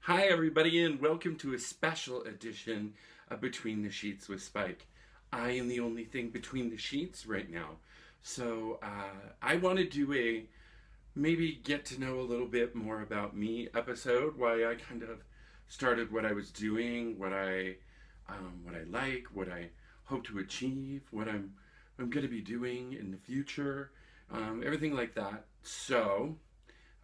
Hi everybody and welcome to a special edition of Between the Sheets with Spike. I am the only thing between the sheets right now. So I want to do a maybe get to know a little bit more about me episode, why I kind of started what I was doing, what I like, what I hope to achieve, what I'm going to be doing in the future, everything like that. So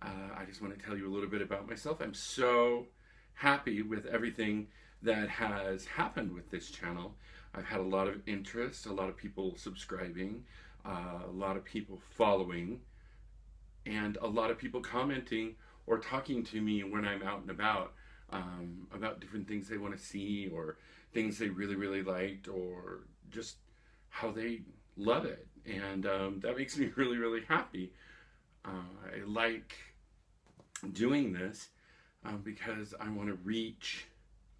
I just want to tell you a little bit about myself. I'm so happy with everything that has happened with this channel. I've had a lot of interest, a lot of people subscribing, a lot of people following, and a lot of people commenting or talking to me when I'm out and about different things they want to see or things they really, really liked or just how they love it. And that makes me really, really happy. I like doing this because I want to reach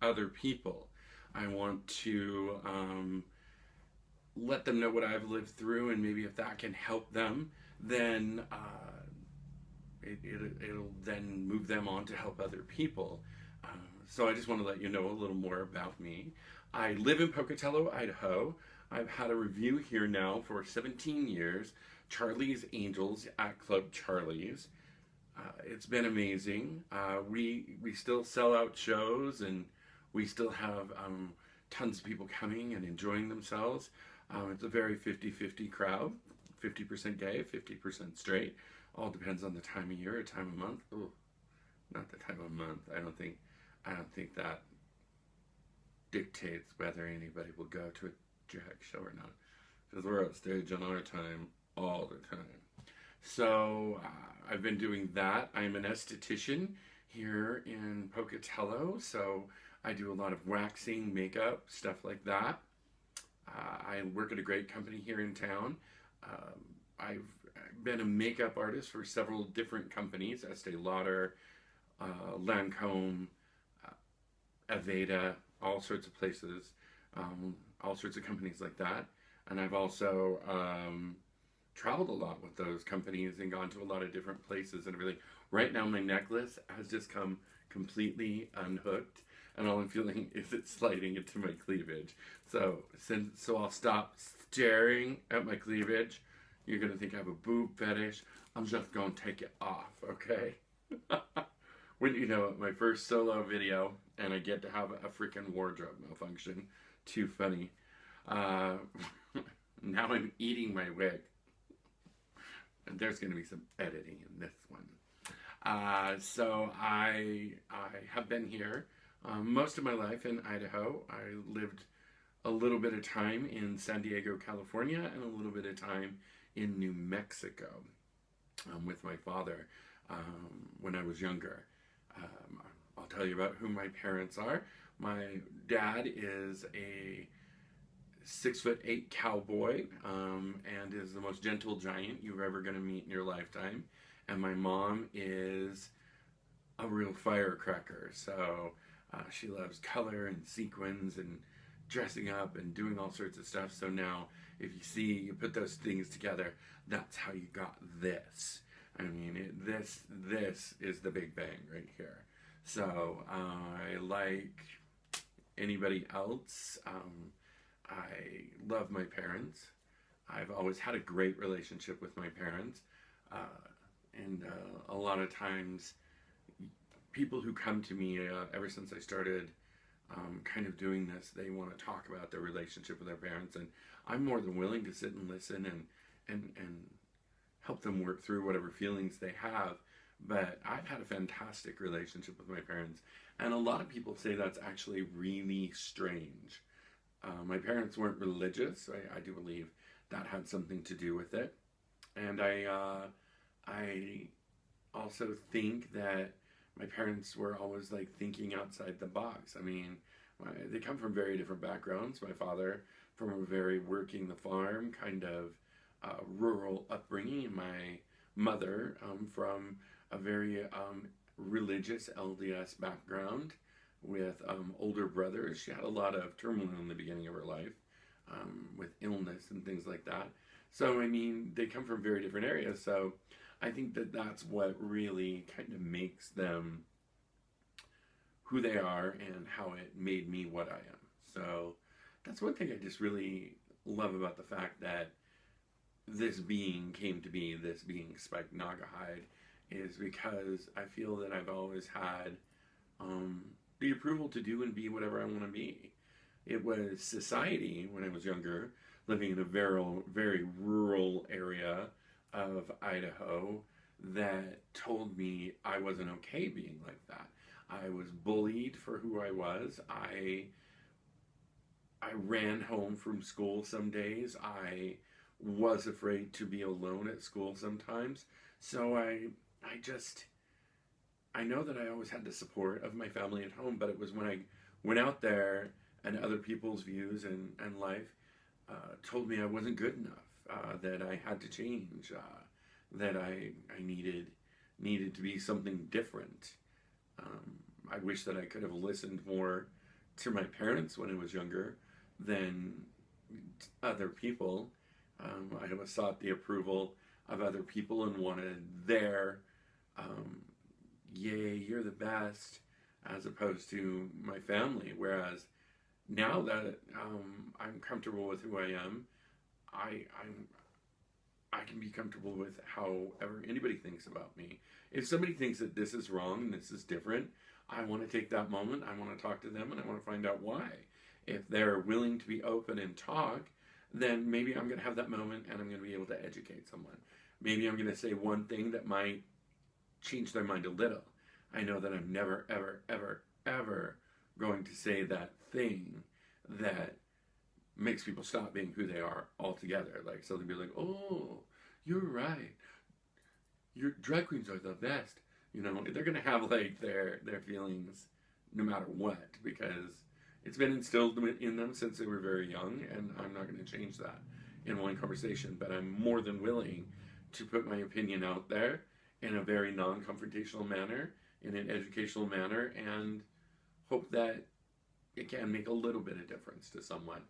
other people. I want to let them know what I've lived through, and maybe if that can help them, then it'll then move them on to help other people. So I just want to let you know a little more about me. I live in Pocatello, Idaho. I've had a review here now for 17 years, Charlie's Angels at Club Charlie's. It's been amazing. We still sell out shows, and we still have tons of people coming and enjoying themselves. It's a very 50-50 crowd, 50% gay, 50% straight. All depends on the time of year or time of month. Ooh, not the time of month. I don't think that dictates whether anybody will go to a drag show or not, because we're on stage on our time all the time. So I've been doing that. I'm an esthetician here in Pocatello, so I do a lot of waxing, makeup, stuff like that. I work at a great company here in town. I've been a makeup artist for several different companies, Estee Lauder, Lancome, Aveda, all sorts of places, all sorts of companies like that. And I've also traveled a lot with those companies and gone to a lot of different places and everything. Right now my necklace has just come completely unhooked, and all I'm feeling is it sliding into my cleavage. So I'll stop staring at my cleavage. You're gonna think I have a boob fetish. I'm just gonna take it off, okay? When you know my first solo video and I get to have a freaking wardrobe malfunction. Too funny. Now I'm eating my wig. And there's going to be some editing in this one. So I have been here most of my life in Idaho. I lived a little bit of time in San Diego, California, and a little bit of time in New Mexico with my father when I was younger. I'll tell you about who my parents are. My dad is a 6'8" cowboy and is the most gentle giant you're ever going to meet in your lifetime. And my mom is a real firecracker. So she loves color and sequins and dressing up and doing all sorts of stuff. So now if you put those things together, that's how you got this. I mean, this is the Big Bang right here. So I like anybody else. I love my parents. I've always had a great relationship with my parents. And a lot of times, people who come to me ever since I started kind of doing this, they want to talk about their relationship with their parents. And I'm more than willing to sit and listen and help them work through whatever feelings they have. But I've had a fantastic relationship with my parents. And a lot of people say that's actually really strange. My parents weren't religious. I do believe that had something to do with it. And I also think that my parents were always like thinking outside the box. I mean, they come from very different backgrounds. My father from a very working the farm kind of rural upbringing, and my mother from a very religious LDS background with older brothers. She had a lot of turmoil in the beginning of her life with illness and things like that. So, I mean, they come from very different areas. So I think that that's what really kind of makes them who they are and how it made me what I am. So that's one thing I just really love about the fact that this being came to be, this being Spike Nagahide, is because I feel that I've always had the approval to do and be whatever I want to be. It was society when I was younger, living in a very, very rural area of Idaho, that told me I wasn't okay being like that. I was bullied for who I was. I ran home from school some days. I was afraid to be alone at school sometimes. So I know that I always had the support of my family at home, but it was when I went out there and other people's views and life told me I wasn't good enough, that I had to change, that I needed to be something different. I wish that I could have listened more to my parents when I was younger than other people. I always sought the approval of other people and wanted their yay, you're the best, as opposed to my family. Whereas now that I'm comfortable with who I am, I can be comfortable with however anybody thinks about me. If somebody thinks that this is wrong and this is different, I want to take that moment, I want to talk to them, and I want to find out why. If they're willing to be open and talk, then maybe I'm going to have that moment and I'm going to be able to educate someone. Maybe I'm going to say one thing that might change their mind a little. I know that I'm never, ever, ever, ever going to say that thing that makes people stop being who they are altogether. Like, so they'll be like, oh, you're right. Your drag queens are the best. You know, they're going to have like their feelings no matter what, because it's been instilled in them since they were very young, and I'm not going to change that in one conversation. But I'm more than willing to put my opinion out there in a very non-confrontational manner, in an educational manner, and hope that it can make a little bit of difference to someone.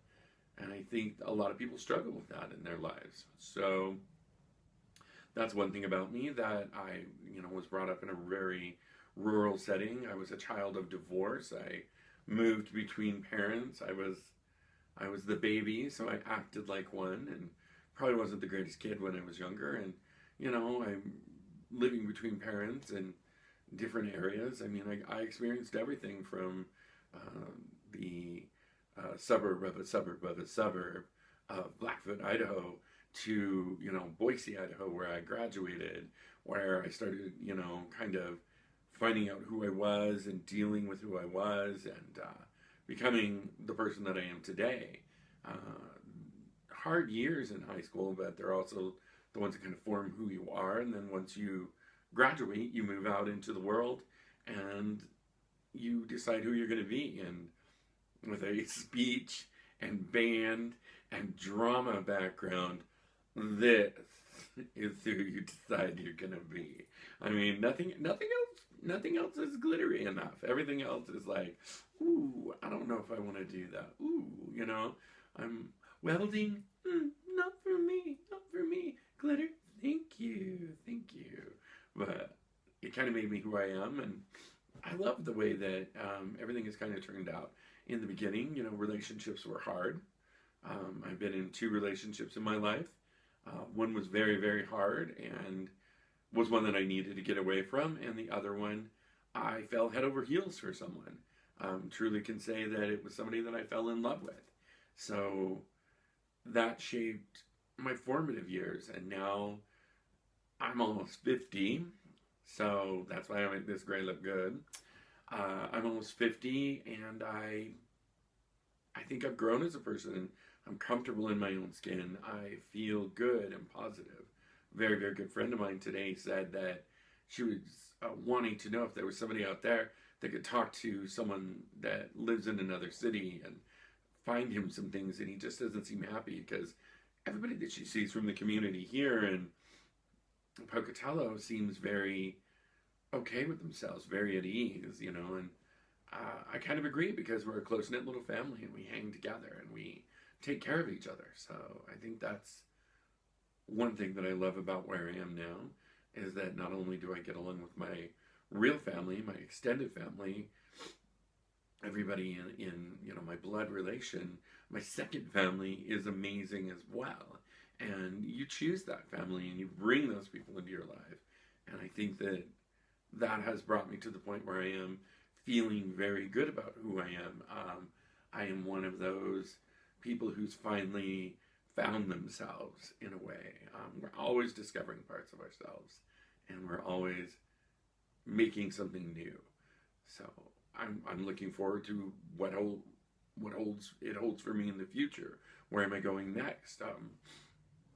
And I think a lot of people struggle with that in their lives. So that's one thing about me, that I, was brought up in a very rural setting. I was a child of divorce. I moved between parents. I was the baby, so I acted like one, and probably wasn't the greatest kid when I was younger. And I'm living between parents in different areas. I mean, I experienced everything from the suburb of a suburb of a suburb of Blackfoot, Idaho, to Boise, Idaho, where I graduated, where I started kind of finding out who I was and dealing with who I was, and becoming the person that I am today. Hard years in high school, but they're also the ones that kind of form who you are. And then once you graduate, you move out into the world and you decide who you're going to be. And with a speech and band and drama background, this is who you decide you're going to be. I mean, nothing else is glittery enough. Everything else is like, ooh, I don't know if I want to do that. Ooh, I'm welding. Not for me. Not for me. Glitter. Thank you. But it kind of made me who I am, and I love the way that everything has kind of turned out. In the beginning, relationships were hard. I've been in 2 relationships in my life. One was very, very hard and was one that I needed to get away from, and the other one, I fell head over heels for someone. Truly can say that it was somebody that I fell in love with. So that shaped my formative years, and now I'm almost 50, so that's why I make this gray look good. I'm almost 50, and I think I've grown as a person. I'm comfortable in my own skin. I feel good and positive. Very, very good friend of mine today said that she was wanting to know if there was somebody out there that could talk to someone that lives in another city and find him some things, and he just doesn't seem happy because everybody that she sees from the community here in Pocatello seems very okay with themselves, very at ease, and I kind of agree, because we're a close-knit little family and we hang together and we take care of each other. So I think that's one thing that I love about where I am now, is that not only do I get along with my real family, my extended family, everybody in my blood relation, my second family is amazing as well. And you choose that family and you bring those people into your life. And I think that that has brought me to the point where I am feeling very good about who I am. I am one of those people who's finally found themselves in a way. We're always discovering parts of ourselves, and we're always making something new. So I'm looking forward to what it holds for me in the future. Where am I going next?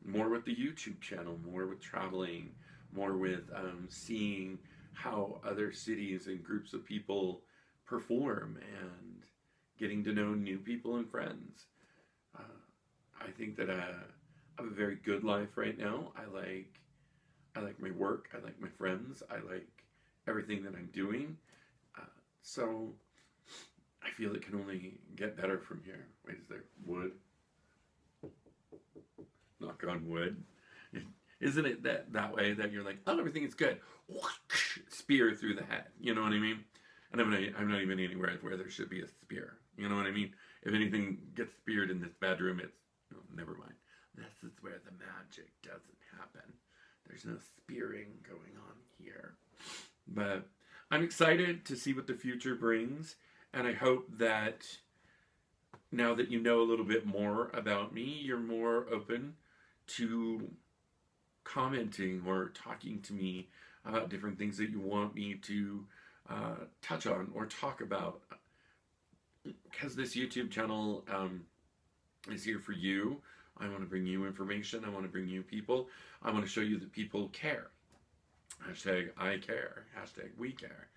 More with the YouTube channel, more with traveling, more with seeing how other cities and groups of people perform and getting to know new people and friends. I think that I have a very good life right now. I like my work. I like my friends. I like everything that I'm doing. So I feel it can only get better from here. Wait, is there wood? Knock on wood. Isn't it that way that you're like, oh, everything is good? Spear through the head. You know what I mean? And I'm not even anywhere where there should be a spear. You know what I mean? If anything gets speared in this bedroom, it's, oh, never mind. This is where the magic doesn't happen. There's no spearing going on here. But I'm excited to see what the future brings. And I hope that now that you know a little bit more about me, you're more open to commenting or talking to me about different things that you want me to touch on or talk about. Because this YouTube channel is here for you. I want to bring you information. I want to bring you people. I want to show you that people care. Hashtag I care. Hashtag we care.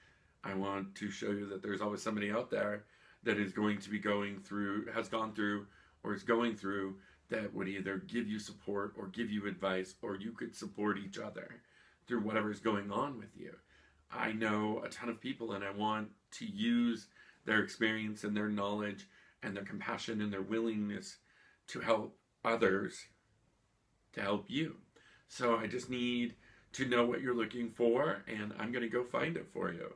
I want to show you that there's always somebody out there that is going to be going through, has gone through, or is going through, that would either give you support or give you advice, or you could support each other through whatever's going on with you. I know a ton of people, and I want to use their experience and their knowledge and their compassion and their willingness to help others to help you. So I just need to know what you're looking for, and I'm going to go find it for you.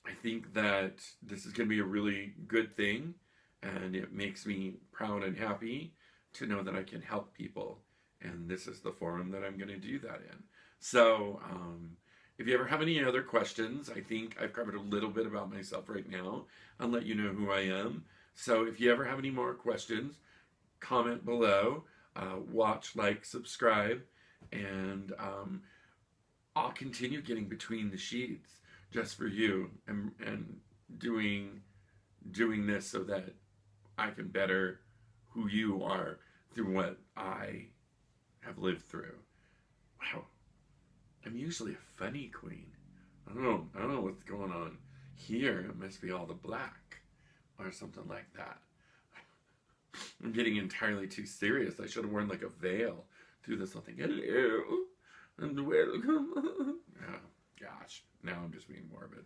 I think that this is going to be a really good thing, and it makes me proud and happy to know that I can help people, and this is the forum that I'm going to do that in. So if you ever have any other questions, I think I've covered a little bit about myself right now and let you know who I am. So if you ever have any more questions, comment below, watch, like, subscribe, and I'll continue getting between the sheets just for you and doing this so that I can better who you are through what I have lived through. Wow. I'm usually a funny queen. I don't know what's going on here. It must be all the black or something like that. I'm getting entirely too serious. I should have worn like a veil through this whole thing. Hello and welcome. Oh, gosh. Now I'm just being morbid.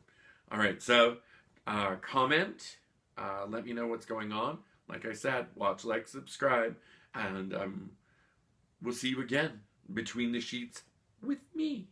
All right, so comment. Let me know what's going on. Like I said, watch, like, subscribe, and we'll see you again between the sheets with me.